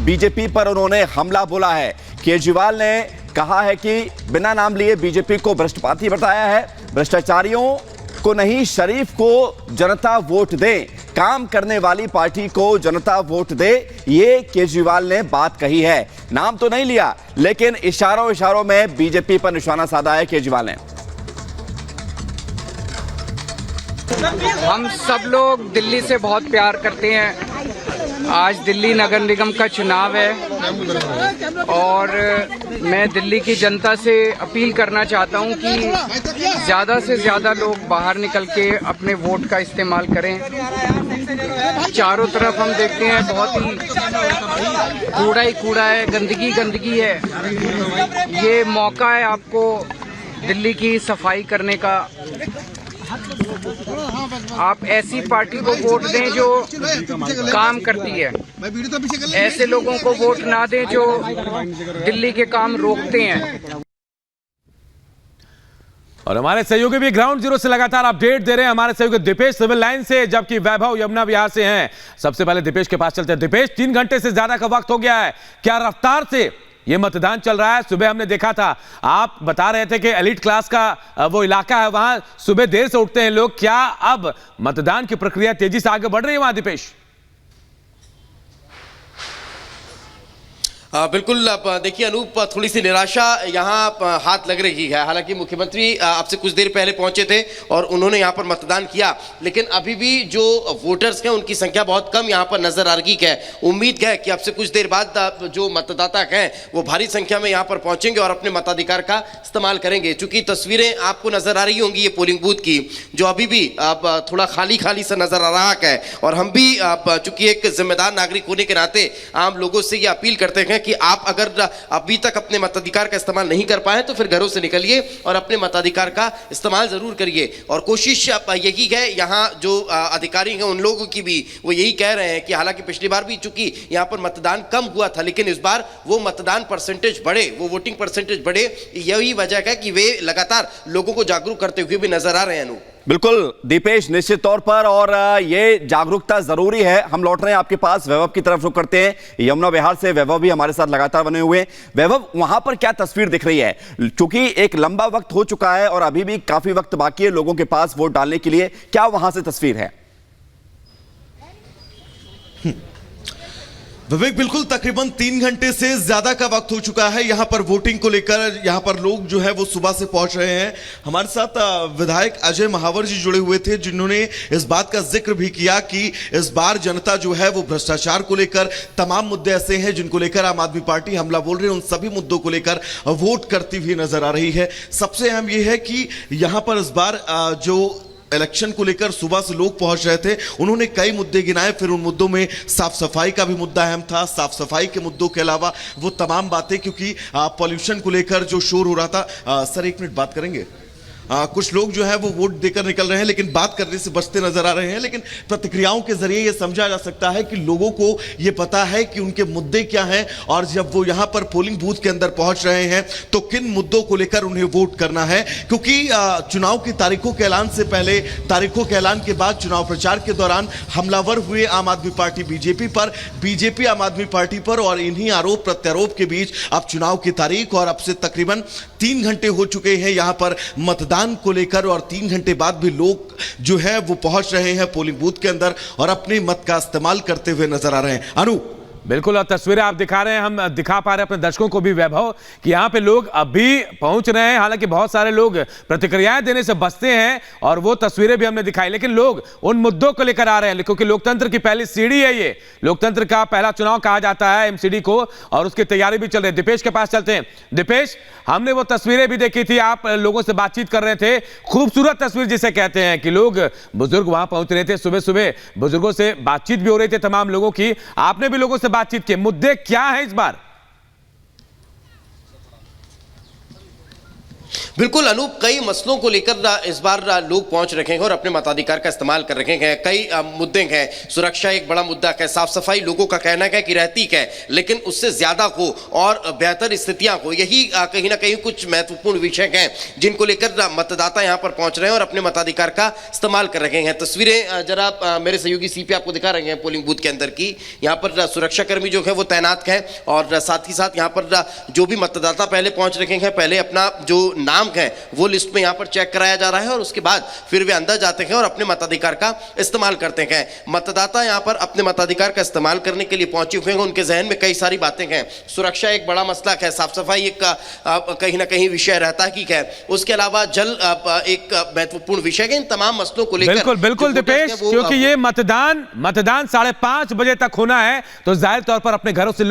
BJP पर उन्होंने हमला बोला है। केजरीवाल ने कहा है कि बिना नाम लिए बीजेपी को भ्रष्टपाती बताया है। भ्रष्टाचारियों को नहीं, शरीफ को जनता वोट दे, काम करने वाली पार्टी को जनता वोट दे, ये केजरीवाल ने बात कही है। नाम तो नहीं लिया, लेकिन इशारों इशारों में बीजेपी पर निशाना साधा है केजरीवाल ने। हम सब लोग दिल्ली से बहुत प्यार करते हैं। आज दिल्ली नगर निगम का चुनाव है और मैं दिल्ली की जनता से अपील करना चाहता हूं कि ज़्यादा से ज़्यादा लोग बाहर निकल के अपने वोट का इस्तेमाल करें। चारों तरफ हम देखते हैं बहुत ही कूड़ा है, गंदगी है। ये मौका है आपको दिल्ली की सफाई करने का। आप ऐसी पार्टी को वोट दें जो काम करती है, ऐसे लोगों को वोट ना दें जो दिल्ली के काम रोकते हैं। और हमारे सहयोगी भी ग्राउंड जीरो से लगातार अपडेट दे रहे हैं। हमारे सहयोगी दीपेश सिविल लाइन से, जबकि वैभव यमुना विहार से हैं। सबसे पहले दीपेश के पास चलते हैं। दीपेश, 3 घंटे से ज्यादा का वक्त हो गया है, क्या रफ्तार से ये मतदान चल रहा है? सुबह हमने देखा था, आप बता रहे थे कि एलिट क्लास का वो इलाका है, वहां सुबह देर से उठते हैं लोग। क्या अब मतदान की प्रक्रिया तेजी से आगे बढ़ रही है वहां, दीपेश? बिल्कुल। अब देखिए अनूप, थोड़ी सी निराशा यहाँ हाथ लग रही है। हालांकि मुख्यमंत्री आपसे कुछ देर पहले पहुंचे थे और उन्होंने यहाँ पर मतदान किया, लेकिन अभी भी जो वोटर्स हैं उनकी संख्या बहुत कम यहाँ पर नजर आ रही है। उम्मीद है कि अब से कुछ देर बाद जो मतदाता हैं वो भारी संख्या में यहाँ पर पहुंचेंगे और अपने मताधिकार का इस्तेमाल करेंगे। चूंकि तस्वीरें आपको नजर आ रही होंगी ये पोलिंग बूथ की, जो अभी भी थोड़ा खाली सा नजर आ रहा है। और हम भी चूंकि एक जिम्मेदार नागरिक होने के नाते आम लोगों से ये अपील करते हैं कि आप अगर अभी तक अपने मताधिकार का इस्तेमाल नहीं कर पाए तो फिर घरों से निकलिए और अपने मताधिकार का इस्तेमाल जरूर करिए। और कोशिश यही है, यहाँ जो अधिकारी हैं उन लोगों की भी वो यही कह रहे हैं कि हालांकि पिछली बार भी चूंकि यहाँ पर मतदान कम हुआ था, लेकिन इस बार वो मतदान परसेंटेज बढ़े, वो वोटिंग परसेंटेज बढ़े। यही वजह है कि वे लगातार लोगों को जागरूक करते हुए भी नजर आ रहे हैं। बिल्कुल दीपेश, निश्चित तौर पर, और ये जागरूकता जरूरी है। हम लौट रहे हैं आपके पास, वैभव की तरफ रुख करते हैं। यमुना विहार से वैभव भी हमारे साथ लगातार बने हुए हैं। वैभव, वहां पर क्या तस्वीर दिख रही है? क्योंकि एक लंबा वक्त हो चुका है और अभी भी काफी वक्त बाकी है लोगों के पास वोट डालने के लिए, क्या वहां से तस्वीर है? विवेक, बिल्कुल तकरीबन 3 घंटे से ज्यादा का वक्त हो चुका है यहां पर वोटिंग को लेकर। यहां पर लोग जो है वो सुबह से पहुंच रहे हैं। हमारे साथ विधायक अजय महावर जी जुड़े हुए थे, जिन्होंने इस बात का जिक्र भी किया कि इस बार जनता जो है वो भ्रष्टाचार को लेकर, तमाम मुद्दे ऐसे हैं जिनको लेकर आम आदमी पार्टी हमला बोल रही है, उन सभी मुद्दों को लेकर वोट करती हुई नजर आ रही है। सबसे अहम यह है कि यहां पर इस बार जो इलेक्शन को लेकर सुबह से लोग पहुंच रहे थे, उन्होंने कई मुद्दे गिनाए। फिर उन मुद्दों में साफ सफाई का भी मुद्दा अहम था। साफ सफाई के मुद्दों के अलावा वो तमाम बातें, क्योंकि पॉल्यूशन को लेकर जो शोर हो रहा था। सर, 1 मिनट बात करेंगे। कुछ लोग जो है वो वोट देकर निकल रहे हैं, लेकिन बात करने से बचते नजर आ रहे हैं। लेकिन प्रतिक्रियाओं के जरिए यह समझा जा सकता है कि लोगों को यह पता है कि उनके मुद्दे क्या हैं, और जब वो यहां पर पोलिंग बूथ के अंदर पहुंच रहे हैं तो किन मुद्दों को लेकर उन्हें वोट करना है। क्योंकि चुनाव की तारीखों के ऐलान से पहले, तारीखों के ऐलान के बाद, चुनाव प्रचार के दौरान हमलावर हुए आम आदमी पार्टी बीजेपी पर, बीजेपी आम आदमी पार्टी पर, और इन्हीं आरोप प्रत्यारोप के बीच अब चुनाव की तारीख और अब से तकरीबन 3 घंटे हो चुके हैं यहां पर मतदान को लेकर। और 3 घंटे बाद भी लोग जो है वो पहुंच रहे हैं पोलिंग बूथ के अंदर और अपने मत का इस्तेमाल करते हुए नजर आ रहे हैं। अनु, बिल्कुल, और तस्वीरें आप दिखा रहे हैं, हम दिखा पा रहे हैं अपने दर्शकों को भी वैभव, कि यहाँ पे लोग अभी पहुंच रहे हैं। हालांकि बहुत सारे लोग प्रतिक्रियाएं देने से बचते हैं और वो तस्वीरें भी हमने दिखाई, लेकिन लोग उन मुद्दों को लेकर आ रहे हैं, क्योंकि लोकतंत्र की पहली सीढ़ी है ये। लोकतंत्र का पहला चुनाव कहा जाता है एमसीडी को, और उसकी तैयारी भी चल रही है। दीपेश के पास चलते हैं। दीपेश, हमने वो तस्वीरें भी देखी थी, आप लोगों से बातचीत कर रहे थे। खूबसूरत तस्वीर जिसे कहते हैं कि लोग, बुजुर्ग वहां पहुंच रहे थे, सुबह सुबह बुजुर्गों से बातचीत भी हो रही थी, तमाम लोगों की। आपने भी लोगों से बातचीत की, मुद्दे क्या है इस बार? बिल्कुल अनूप, कई मसलों को लेकर इस बार लोग पहुंच रखे हैं और अपने मताधिकार का इस्तेमाल कर रखे हैं। कई मुद्दे हैं, सुरक्षा एक बड़ा मुद्दा है, साफ सफाई लोगों का कहना है कि रहती है, लेकिन उससे ज्यादा हो और बेहतर स्थितियां हो, यही कहीं ना कहीं कुछ महत्वपूर्ण विषय हैं जिनको लेकर मतदाता यहां पर पहुंच रहे हैं और अपने मताधिकार का इस्तेमाल कर रहे हैं। तस्वीरें जरा मेरे सहयोगी सीपी आपको दिखा रहे हैं पोलिंग बूथ के अंदर की। यहाँ पर सुरक्षाकर्मी जो है वो तैनात हैं और साथ ही साथ यहाँ पर जो भी मतदाता पहले पहुंच रखे हैं, पहले अपना जो नाम है वो लिस्ट में यहाँ पर चेक कराया जा रहा है और उसके बाद फिर वे अंदर जाते हैं और अपने मताधिकार का इस्तेमाल करते हैं। मतदाता यहाँ पर अपने मताधिकार का इस्तेमाल करने के लिए पहुंचे हुए हैं। उनके जहन में कई सारी बातें हैं। सुरक्षा एक बड़ा मसला है, साफ सफाई एक कहीं ना कहीं विषय रहता ही है, उसके अलावा जल एक महत्वपूर्ण विषय है। इन तमाम मसलों को लेकर बिल्कुल बिल्कुल दीपेश, क्योंकि ये मतदान 5:30 बजे तक होना है, तो जाहिर तौर पर अपने घरों से लोग